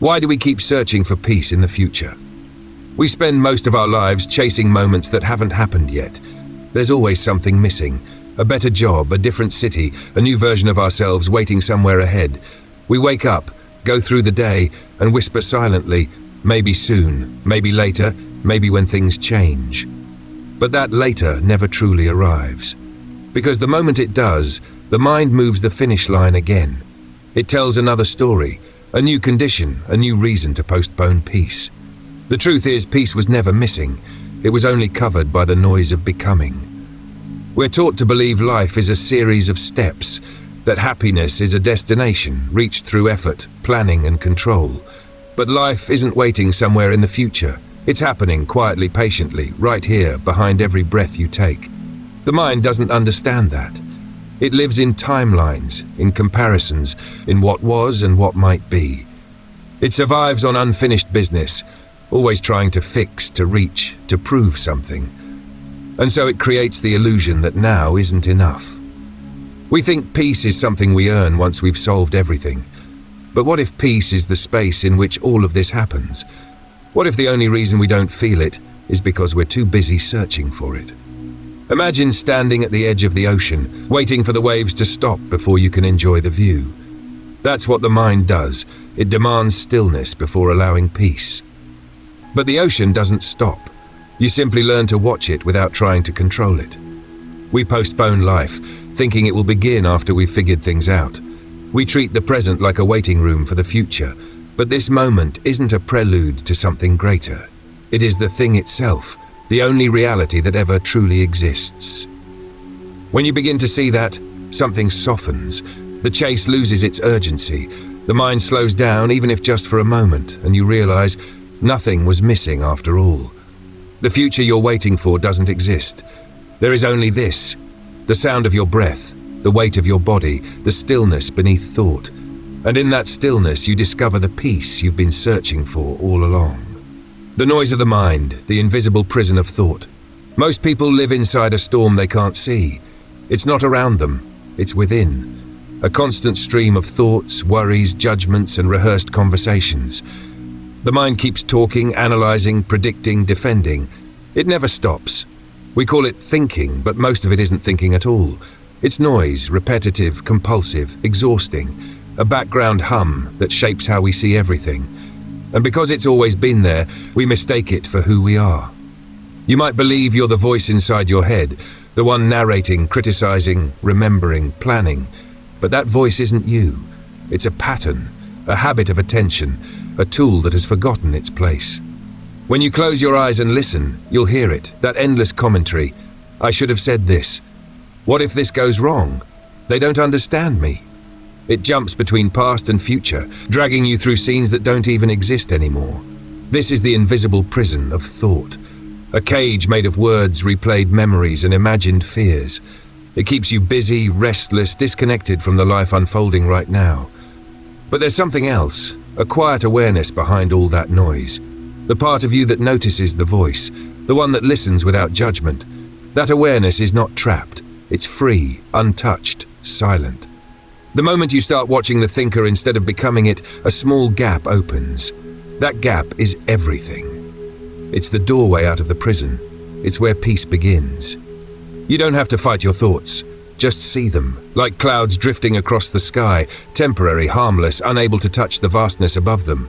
Why do we keep searching for peace in the future? We spend most of our lives chasing moments that haven't happened yet. There's always something missing. A better job, a different city, a new version of ourselves waiting somewhere ahead. We wake up, go through the day, and whisper silently, maybe soon, maybe later, maybe when things change. But that later never truly arrives. Because the moment it does, the mind moves the finish line again. It tells another story, a new condition, a new reason to postpone peace. The truth is, peace was never missing. It was only covered by the noise of becoming. We're taught to believe life is a series of steps, that happiness is a destination reached through effort, planning, and control. But life isn't waiting somewhere in the future. It's happening quietly, patiently, right here, behind every breath you take. The mind doesn't understand that. It lives in timelines, in comparisons, in what was and what might be. It survives on unfinished business, always trying to fix, to reach, to prove something. And so it creates the illusion that now isn't enough. We think peace is something we earn once we've solved everything. But what if peace is the space in which all of this happens? What if the only reason we don't feel it is because we're too busy searching for it? Imagine standing at the edge of the ocean, waiting for the waves to stop before you can enjoy the view. That's what the mind does. It demands stillness before allowing peace. But the ocean doesn't stop. You simply learn to watch it without trying to control it. We postpone life, thinking it will begin after we've figured things out. We treat the present like a waiting room for the future, but this moment isn't a prelude to something greater. It is the thing itself, the only reality that ever truly exists. When you begin to see that, something softens. The chase loses its urgency. The mind slows down, even if just for a moment, and you realize nothing was missing after all. The future you're waiting for doesn't exist. There is only this, the sound of your breath, the weight of your body, the stillness beneath thought. And in that stillness you discover the peace you've been searching for all along. The noise of the mind, the invisible prison of thought. Most people live inside a storm they can't see. It's not around them, it's within. A constant stream of thoughts, worries, judgments, and rehearsed conversations. The mind keeps talking, analyzing, predicting, defending. It never stops. We call it thinking, but most of it isn't thinking at all. It's noise, repetitive, compulsive, exhausting, a background hum that shapes how we see everything. And because it's always been there, we mistake it for who we are. You might believe you're the voice inside your head, the one narrating, criticizing, remembering, planning. But that voice isn't you. It's a pattern, a habit of attention, a tool that has forgotten its place. When you close your eyes and listen, you'll hear it, that endless commentary. I should have said this. What if this goes wrong? They don't understand me. It jumps between past and future, dragging you through scenes that don't even exist anymore. This is the invisible prison of thought. A cage made of words, replayed memories, and imagined fears. It keeps you busy, restless, disconnected from the life unfolding right now. But there's something else, a quiet awareness behind all that noise. The part of you that notices the voice, the one that listens without judgment. That awareness is not trapped. It's free, untouched, silent. The moment you start watching the thinker instead of becoming it, a small gap opens. That gap is everything. It's the doorway out of the prison. It's where peace begins. You don't have to fight your thoughts. Just see them, like clouds drifting across the sky, temporary, harmless, unable to touch the vastness above them.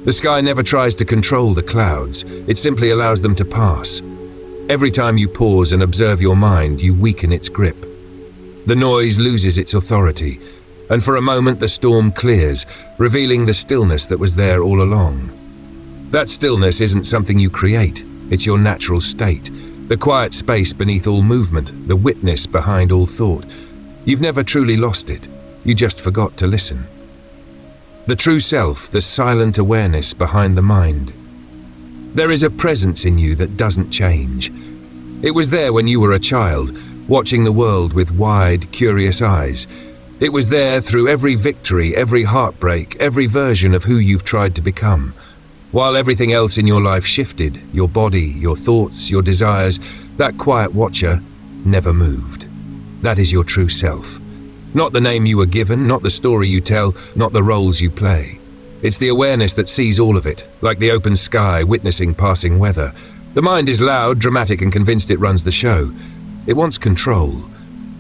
The sky never tries to control the clouds. It simply allows them to pass. Every time you pause and observe your mind, you weaken its grip. The noise loses its authority, and for a moment the storm clears, revealing the stillness that was there all along. That stillness isn't something you create, it's your natural state, the quiet space beneath all movement, the witness behind all thought. You've never truly lost it, you just forgot to listen. The true self, the silent awareness behind the mind. There is a presence in you that doesn't change. It was there when you were a child, watching the world with wide, curious eyes. It was there through every victory, every heartbreak, every version of who you've tried to become. While everything else in your life shifted, your body, your thoughts, your desires, that quiet watcher never moved. That is your true self. Not the name you were given, not the story you tell, not the roles you play. It's the awareness that sees all of it, like the open sky witnessing passing weather. The mind is loud, dramatic, and convinced it runs the show. It wants control.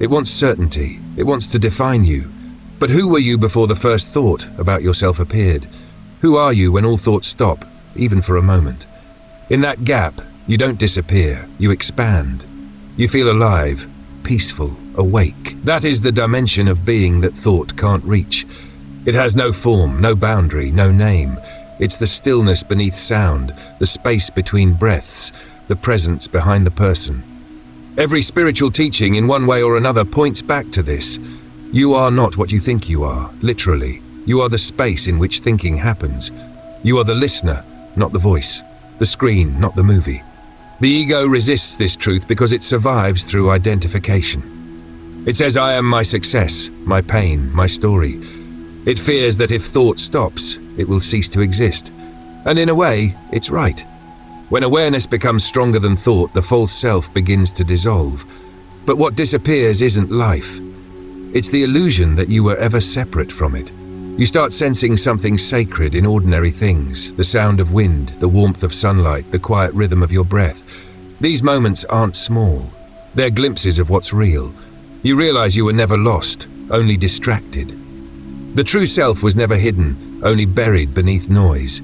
It wants certainty. It wants to define you. But who were you before the first thought about yourself appeared? Who are you when all thoughts stop, even for a moment? In that gap, you don't disappear, you expand. You feel alive, peaceful, awake. That is the dimension of being that thought can't reach. It has no form, no boundary, no name. It's the stillness beneath sound, the space between breaths, the presence behind the person. Every spiritual teaching, in one way or another, points back to this. You are not what you think you are, literally. You are the space in which thinking happens. You are the listener, not the voice. The screen, not the movie. The ego resists this truth because it survives through identification. It says, I am my success, my pain, my story. It fears that if thought stops, it will cease to exist. And in a way, it's right. When awareness becomes stronger than thought, the false self begins to dissolve. But what disappears isn't life. It's the illusion that you were ever separate from it. You start sensing something sacred in ordinary things, the sound of wind, the warmth of sunlight, the quiet rhythm of your breath. These moments aren't small. They're glimpses of what's real. You realize you were never lost, only distracted. The true self was never hidden, only buried beneath noise.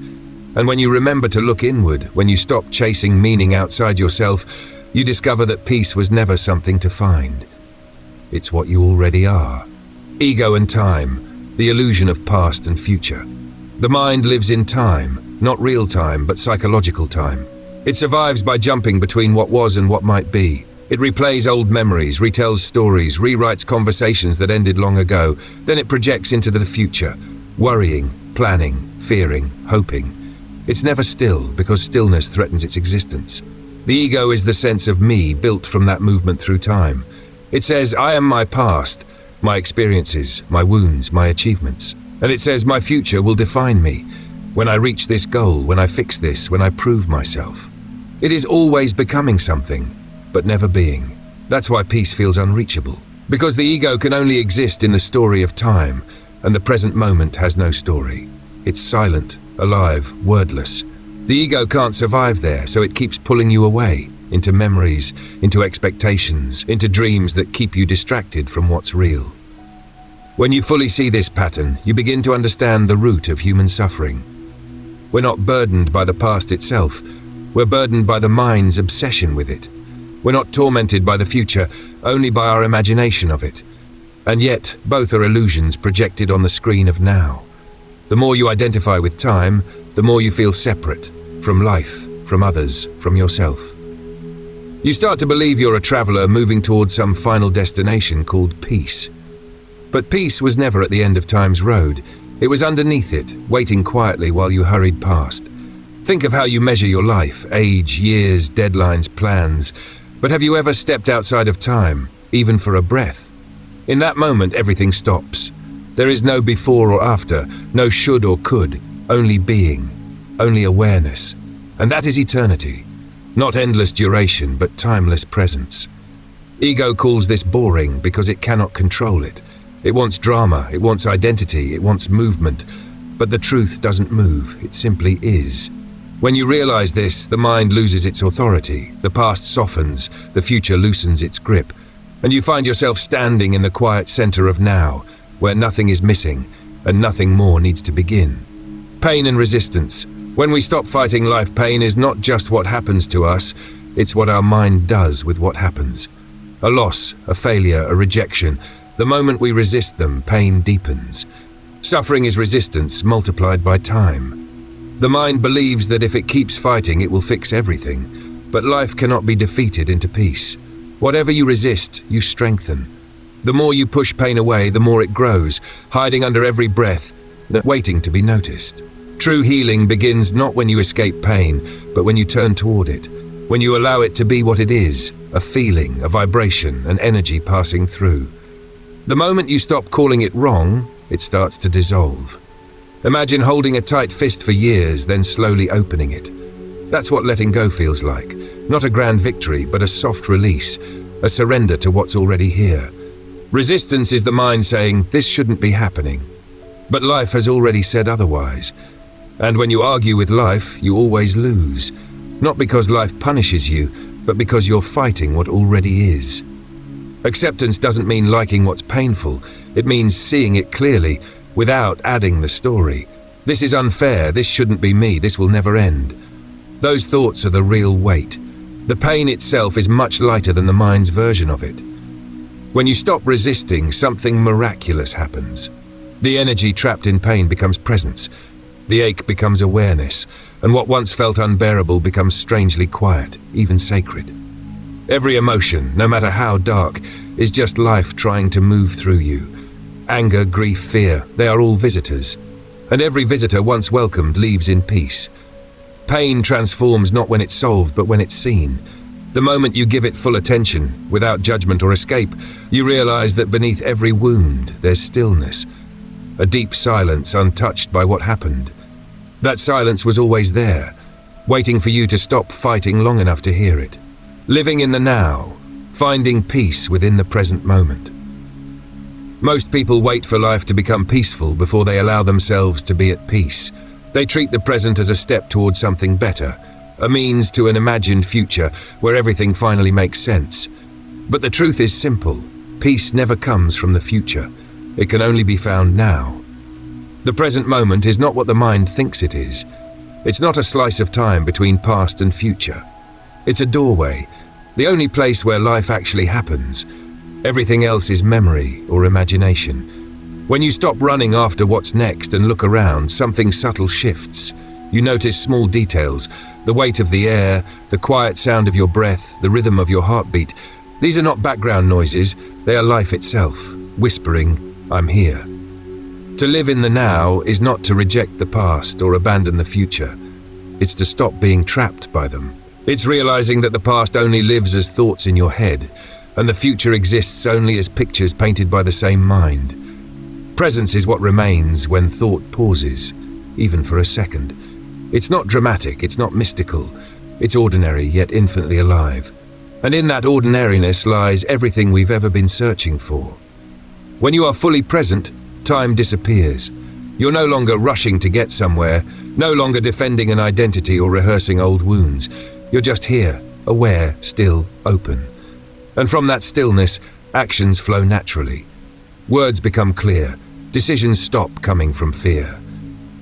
And when you remember to look inward, when you stop chasing meaning outside yourself, you discover that peace was never something to find. It's what you already are. Ego and time, the illusion of past and future. The mind lives in time, not real time, but psychological time. It survives by jumping between what was and what might be. It replays old memories, retells stories, rewrites conversations that ended long ago. Then it projects into the future, worrying, planning, fearing, hoping. It's never still, because stillness threatens its existence. The ego is the sense of me built from that movement through time. It says, I am my past, my experiences, my wounds, my achievements. And it says, my future will define me. When I reach this goal, when I fix this, when I prove myself. It is always becoming something, but never being. That's why peace feels unreachable. Because the ego can only exist in the story of time, and the present moment has no story. It's silent, alive, wordless. The ego can't survive there, so it keeps pulling you away, into memories, into expectations, into dreams that keep you distracted from what's real. When you fully see this pattern, you begin to understand the root of human suffering. We're not burdened by the past itself. We're burdened by the mind's obsession with it. We're not tormented by the future, only by our imagination of it. And yet, both are illusions projected on the screen of now. The more you identify with time, the more you feel separate, from life, from others, from yourself. You start to believe you're a traveler moving towards some final destination called peace. But peace was never at the end of time's road. It was underneath it, waiting quietly while you hurried past. Think of how you measure your life, age, years, deadlines, plans. But have you ever stepped outside of time, even for a breath? In that moment, everything stops. There is no before or after, no should or could, only being, only awareness. And that is eternity. Not endless duration, but timeless presence. Ego calls this boring because it cannot control it. It wants drama, it wants identity, it wants movement. But the truth doesn't move, it simply is. When you realize this, the mind loses its authority, the past softens, the future loosens its grip, and you find yourself standing in the quiet center of now, where nothing is missing, and nothing more needs to begin. Pain and resistance. When we stop fighting life, pain is not just what happens to us, it's what our mind does with what happens. A loss, a failure, a rejection. The moment we resist them, pain deepens. Suffering is resistance multiplied by time. The mind believes that if it keeps fighting, it will fix everything. But life cannot be defeated into peace. Whatever you resist, you strengthen. The more you push pain away, the more it grows, hiding under every breath, waiting to be noticed. True healing begins not when you escape pain, but when you turn toward it, when you allow it to be what it is, a feeling, a vibration, an energy passing through. The moment you stop calling it wrong, it starts to dissolve. Imagine holding a tight fist for years, then slowly opening it. That's what letting go feels like. Not a grand victory, but a soft release, a surrender to what's already here. Resistance is the mind saying, this shouldn't be happening. But life has already said otherwise. And when you argue with life, you always lose. Not because life punishes you, but because you're fighting what already is. Acceptance doesn't mean liking what's painful. It means seeing it clearly, without adding the story. This is unfair, this shouldn't be me, this will never end. Those thoughts are the real weight. The pain itself is much lighter than the mind's version of it. When you stop resisting, something miraculous happens. The energy trapped in pain becomes presence. The ache becomes awareness, and what once felt unbearable becomes strangely quiet, even sacred. Every emotion, no matter how dark, is just life trying to move through you. Anger, grief, fear, they are all visitors. And every visitor once welcomed leaves in peace. Pain transforms not when it's solved, but when it's seen. The moment you give it full attention, without judgment or escape, you realize that beneath every wound, there's stillness. A deep silence untouched by what happened. That silence was always there, waiting for you to stop fighting long enough to hear it. Living in the now, finding peace within the present moment. Most people wait for life to become peaceful before they allow themselves to be at peace. They treat the present as a step towards something better, a means to an imagined future where everything finally makes sense. But the truth is simple. Peace never comes from the future. It can only be found now. The present moment is not what the mind thinks it is. It's not a slice of time between past and future. It's a doorway, the only place where life actually happens. Everything else is memory or imagination. When you stop running after what's next and look around, something subtle shifts. You notice small details, the weight of the air, the quiet sound of your breath, the rhythm of your heartbeat. These are not background noises, they are life itself, whispering, "I'm here." To live in the now is not to reject the past or abandon the future. It's to stop being trapped by them. It's realizing that the past only lives as thoughts in your head, and the future exists only as pictures painted by the same mind. Presence is what remains when thought pauses, even for a second. It's not dramatic, it's not mystical. It's ordinary, yet infinitely alive. And in that ordinariness lies everything we've ever been searching for. When you are fully present, time disappears. You're no longer rushing to get somewhere, no longer defending an identity or rehearsing old wounds. You're just here, aware, still, open. And from that stillness, actions flow naturally. Words become clear. Decisions stop coming from fear.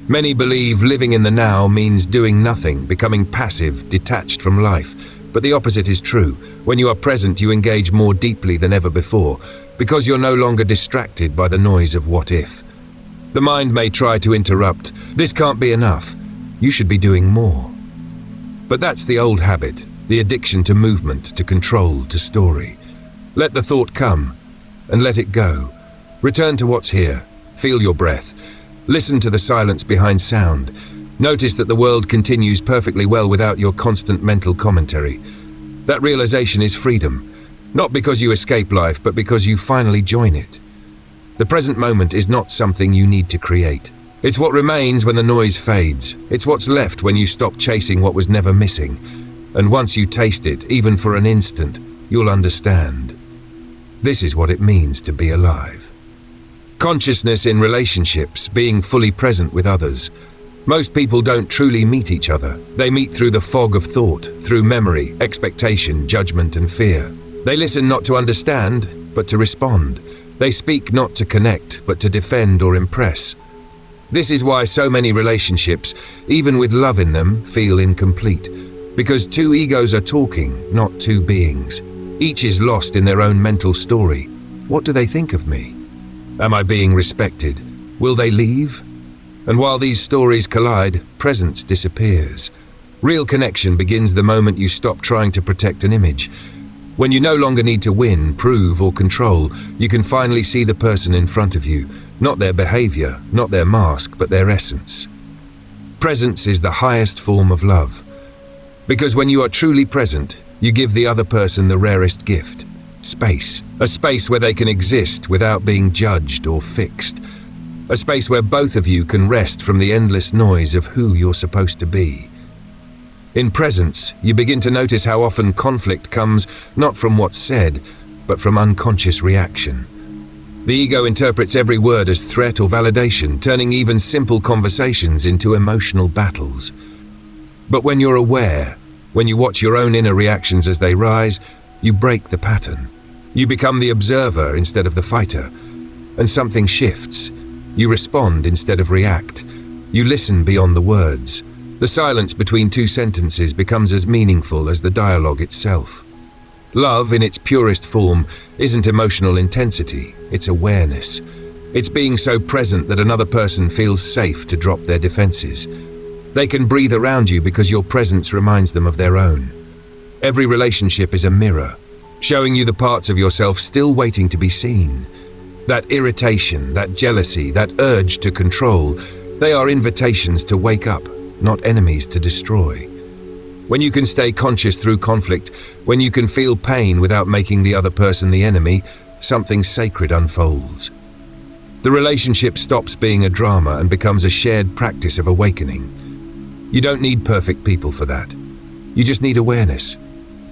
Many believe living in the now means doing nothing, becoming passive, detached from life. But the opposite is true. When you are present, you engage more deeply than ever before, because you're no longer distracted by the noise of what if. The mind may try to interrupt. This can't be enough. You should be doing more. But that's the old habit, the addiction to movement, to control, to story. Let the thought come, and let it go. Return to what's here. Feel your breath. Listen to the silence behind sound. Notice that the world continues perfectly well without your constant mental commentary. That realization is freedom, not because you escape life, but because you finally join it. The present moment is not something you need to create. It's what remains when the noise fades. It's what's left when you stop chasing what was never missing. And once you taste it, even for an instant, you'll understand. This is what it means to be alive. Consciousness in relationships, being fully present with others. Most people don't truly meet each other. They meet through the fog of thought, through memory, expectation, judgment, and fear. They listen not to understand, but to respond. They speak not to connect, but to defend or impress. This is why so many relationships, even with love in them, feel incomplete. Because two egos are talking, not two beings. Each is lost in their own mental story. What do they think of me? Am I being respected? Will they leave? And while these stories collide, presence disappears. Real connection begins the moment you stop trying to protect an image. When you no longer need to win, prove, or control, you can finally see the person in front of you, not their behavior, not their mask, but their essence. Presence is the highest form of love. Because when you are truly present, you give the other person the rarest gift, space. A space where they can exist without being judged or fixed. A space where both of you can rest from the endless noise of who you're supposed to be. In presence, you begin to notice how often conflict comes not from what's said, but from unconscious reaction. The ego interprets every word as threat or validation, turning even simple conversations into emotional battles. But when you're aware, when you watch your own inner reactions as they rise, you break the pattern. You become the observer instead of the fighter, and something shifts. You respond instead of react. You listen beyond the words. The silence between two sentences becomes as meaningful as the dialogue itself. Love, in its purest form, isn't emotional intensity, it's awareness. It's being so present that another person feels safe to drop their defenses. They can breathe around you because your presence reminds them of their own. Every relationship is a mirror, showing you the parts of yourself still waiting to be seen. That irritation, that jealousy, that urge to control, they are invitations to wake up, not enemies to destroy. When you can stay conscious through conflict, when you can feel pain without making the other person the enemy, something sacred unfolds. The relationship stops being a drama and becomes a shared practice of awakening. You don't need perfect people for that. You just need awareness.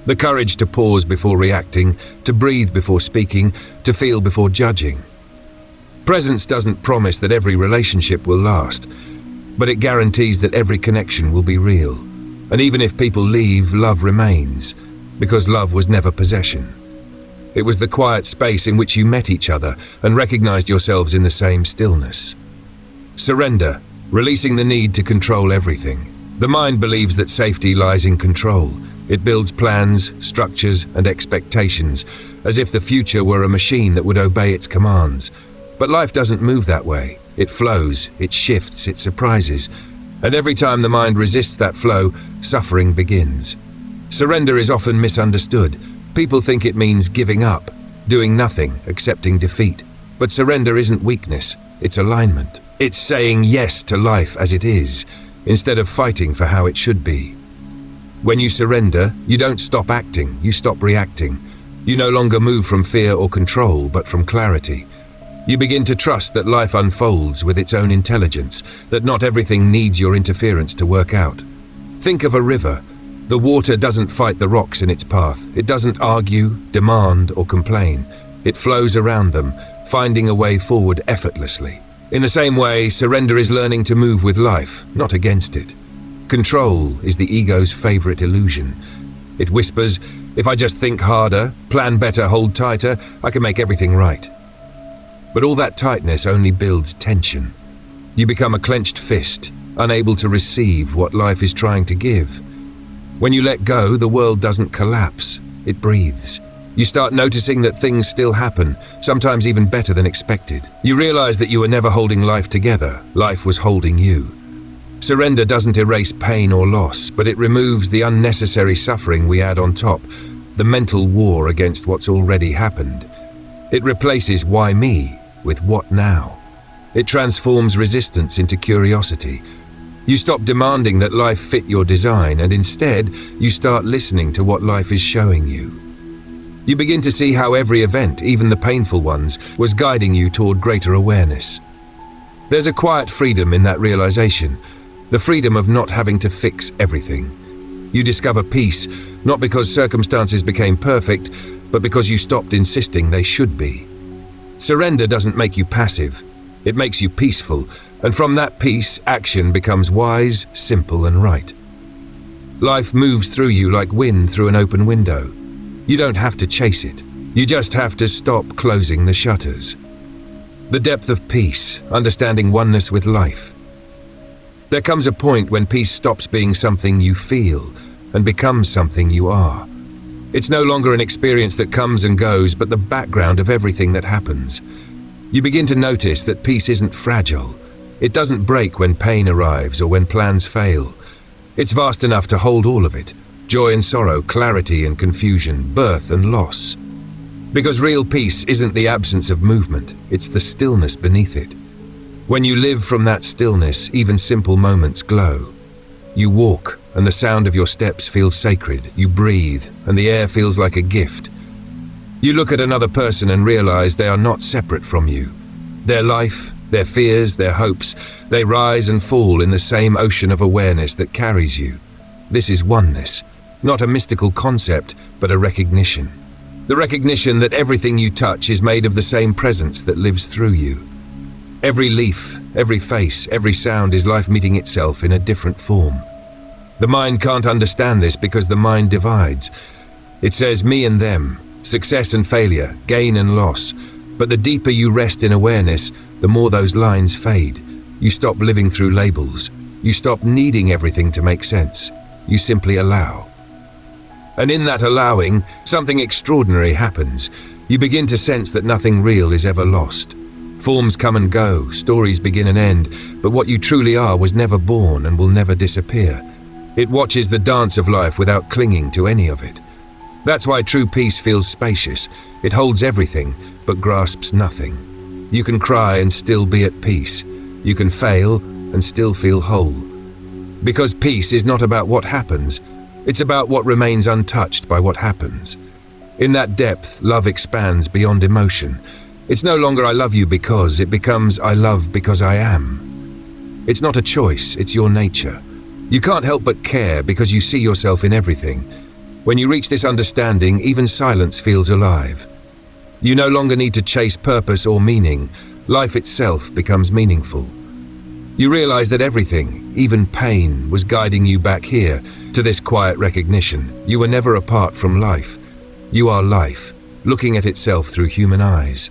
The courage to pause before reacting, to breathe before speaking, to feel before judging. Presence doesn't promise that every relationship will last, but it guarantees that every connection will be real. And even if people leave, love remains, because love was never possession. It was the quiet space in which you met each other and recognized yourselves in the same stillness. Surrender, releasing the need to control everything. The mind believes that safety lies in control. It builds plans, structures, and expectations, as if the future were a machine that would obey its commands. But life doesn't move that way. It flows, it shifts, it surprises. And every time the mind resists that flow, suffering begins. Surrender is often misunderstood. People think it means giving up, doing nothing, accepting defeat. But surrender isn't weakness, it's alignment. It's saying yes to life as it is, instead of fighting for how it should be. When you surrender, you don't stop acting, you stop reacting. You no longer move from fear or control, but from clarity. You begin to trust that life unfolds with its own intelligence, that not everything needs your interference to work out. Think of a river. The water doesn't fight the rocks in its path. It doesn't argue, demand, or complain. It flows around them, finding a way forward effortlessly. In the same way, surrender is learning to move with life, not against it. Control is the ego's favorite illusion. It whispers, if I just think harder, plan better, hold tighter, I can make everything right. But all that tightness only builds tension. You become a clenched fist, unable to receive what life is trying to give. When you let go, the world doesn't collapse, it breathes. You start noticing that things still happen, sometimes even better than expected. You realize that you were never holding life together, life was holding you. Surrender doesn't erase pain or loss, but it removes the unnecessary suffering we add on top, the mental war against what's already happened. It replaces why me with what now. It transforms resistance into curiosity. You stop demanding that life fit your design, and instead, you start listening to what life is showing you. You begin to see how every event, even the painful ones, was guiding you toward greater awareness. There's a quiet freedom in that realization, the freedom of not having to fix everything. You discover peace, not because circumstances became perfect, but because you stopped insisting they should be. Surrender doesn't make you passive, it makes you peaceful, and from that peace, action becomes wise, simple, and right. Life moves through you like wind through an open window. You don't have to chase it, you just have to stop closing the shutters. The depth of peace, understanding oneness with life. There comes a point when peace stops being something you feel and becomes something you are. It's no longer an experience that comes and goes, but the background of everything that happens. You begin to notice that peace isn't fragile. It doesn't break when pain arrives or when plans fail. It's vast enough to hold all of it, joy and sorrow, clarity and confusion, birth and loss. Because real peace isn't the absence of movement, it's the stillness beneath it. When you live from that stillness, even simple moments glow. You walk, and the sound of your steps feels sacred. You breathe, and the air feels like a gift. You look at another person and realize they are not separate from you. Their life, their fears, their hopes, they rise and fall in the same ocean of awareness that carries you. This is oneness, not a mystical concept, but a recognition. The recognition that everything you touch is made of the same presence that lives through you. Every leaf, every face, every sound is life meeting itself in a different form. The mind can't understand this because the mind divides. It says me and them, success and failure, gain and loss. But the deeper you rest in awareness, the more those lines fade. You stop living through labels. You stop needing everything to make sense. You simply allow. And in that allowing, something extraordinary happens. You begin to sense that nothing real is ever lost. Forms come and go, stories begin and end, but what you truly are was never born and will never disappear. It watches the dance of life without clinging to any of it. That's why true peace feels spacious. It holds everything, but grasps nothing. You can cry and still be at peace. You can fail and still feel whole. Because peace is not about what happens, it's about what remains untouched by what happens. In that depth, love expands beyond emotion. It's no longer I love you because, it becomes I love because I am. It's not a choice, it's your nature. You can't help but care because you see yourself in everything. When you reach this understanding, even silence feels alive. You no longer need to chase purpose or meaning. Life itself becomes meaningful. You realize that everything, even pain, was guiding you back here, to this quiet recognition. You were never apart from life. You are life, looking at itself through human eyes.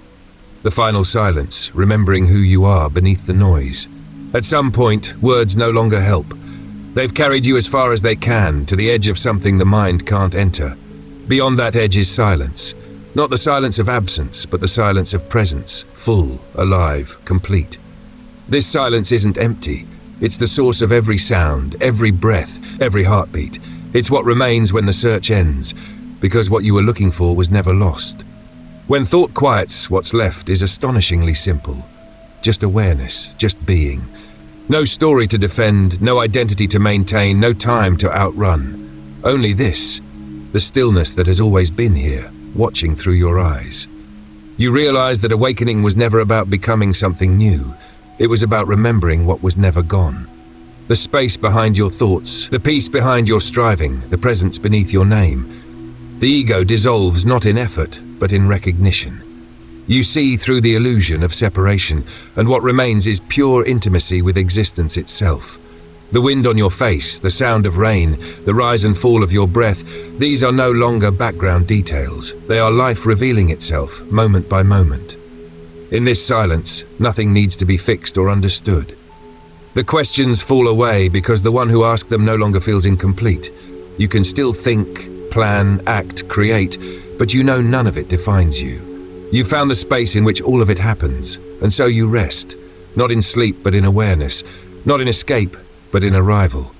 The final silence, remembering who you are beneath the noise. At some point, words no longer help. They've carried you as far as they can, to the edge of something the mind can't enter. Beyond that edge is silence. Not the silence of absence, but the silence of presence, full, alive, complete. This silence isn't empty. It's the source of every sound, every breath, every heartbeat. It's what remains when the search ends, because what you were looking for was never lost. When thought quiets, what's left is astonishingly simple. Just awareness, just being. No story to defend, no identity to maintain, no time to outrun. Only this, the stillness that has always been here, watching through your eyes. You realize that awakening was never about becoming something new. It was about remembering what was never gone. The space behind your thoughts, the peace behind your striving, the presence beneath your name. The ego dissolves not in effort, but in recognition. You see through the illusion of separation, and what remains is pure intimacy with existence itself. The wind on your face, the sound of rain, the rise and fall of your breath, these are no longer background details. They are life revealing itself, moment by moment. In this silence, nothing needs to be fixed or understood. The questions fall away because the one who asked them no longer feels incomplete. You can still think, plan, act, create, but you know none of it defines you. You found the space in which all of it happens, and so you rest, not in sleep but in awareness, not in escape but in arrival.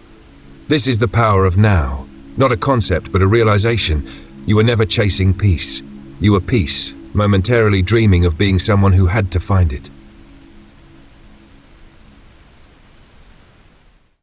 This is the power of now, not a concept but a realization. You were never chasing peace. You were peace, momentarily dreaming of being someone who had to find it.